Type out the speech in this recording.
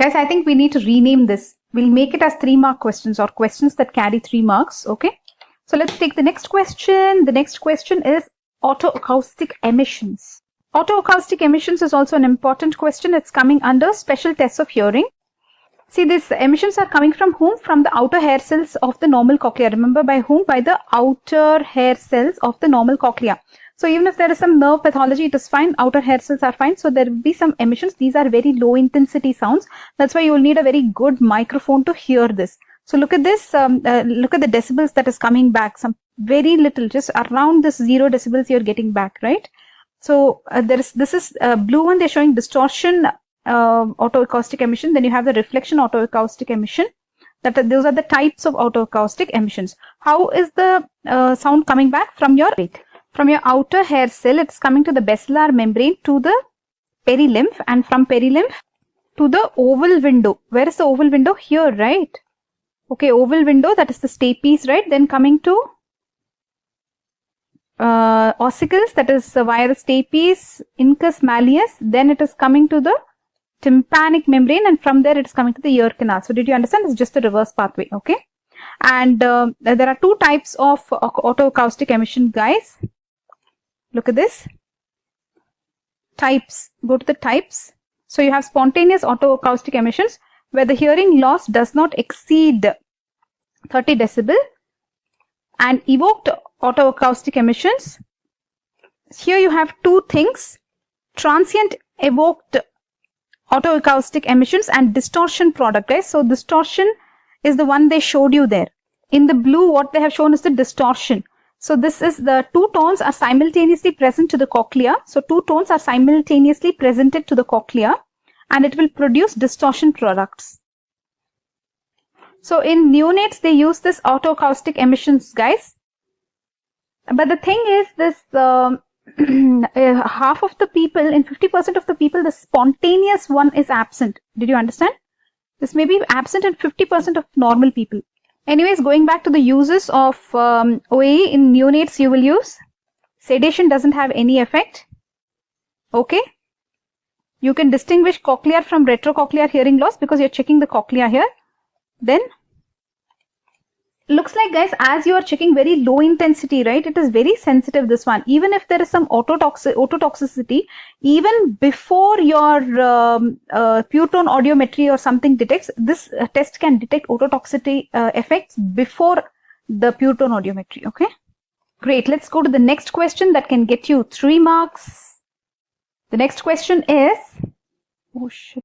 Guys, I think we need to rename this. We'll make it as 3-mark questions or questions that carry 3 marks. Okay. So let's take the next question. The next question is otoacoustic emissions. Otoacoustic emissions is also an important question. It's coming under special tests of hearing. See, these emissions are coming from whom? From the outer hair cells of the normal cochlea. Remember, by whom? By the outer hair cells of the normal cochlea. So even if there is some nerve pathology, it is fine. Outer hair cells are fine. So there will be some emissions. These are very low intensity sounds. That's why you will need a very good microphone to hear this. So look at this. Look at the decibels that is coming back. Some very little, just around this 0 decibels you're getting back, right? So this is blue one. They're showing distortion otoacoustic emission. Then you have the reflection otoacoustic emission. Those are the types of otoacoustic emissions. How is the sound coming back? From your outer hair cell, it's coming to the basilar membrane to the perilymph, and from perilymph to the oval window. Where is the oval window? Here, right? Okay, oval window, that is the stapes, right? Then coming to ossicles, that is via the stapes, incus malleus. Then it is coming to the tympanic membrane, and from there it is coming to the ear canal. So did you understand? It's just the reverse pathway, okay? And there are 2 types of otoacoustic emission, guys. Look at this. Types. Go to the types. So you have spontaneous otoacoustic emissions where the hearing loss does not exceed 30 decibel, and evoked otoacoustic emissions. Here you have 2 things: transient evoked otoacoustic emissions and distortion product, guys. So distortion is the one they showed you there. In the blue, what they have shown is the distortion. So this is the 2 tones are simultaneously present to the cochlea. So 2 tones are simultaneously presented to the cochlea, and it will produce distortion products. So in neonates, they use this otoacoustic emissions, guys. But the thing is, this half of the people, in 50% of the people, the spontaneous one is absent. Did you understand? This may be absent in 50% of normal people. Anyways, going back to the uses of OAE in neonates, you will use sedation doesn't have any effect. Okay. You can distinguish cochlear from retrocochlear hearing loss because you're checking the cochlea here. Then looks like, guys, as you are checking very low intensity, right? It is very sensitive, this one. Even if there is some ototoxicity, even before your pure tone audiometry or something detects, this test can detect ototoxicity effects before the pure tone audiometry. Okay, great. Let's go to the next question that can get you 3 marks. The next question is, oh shit.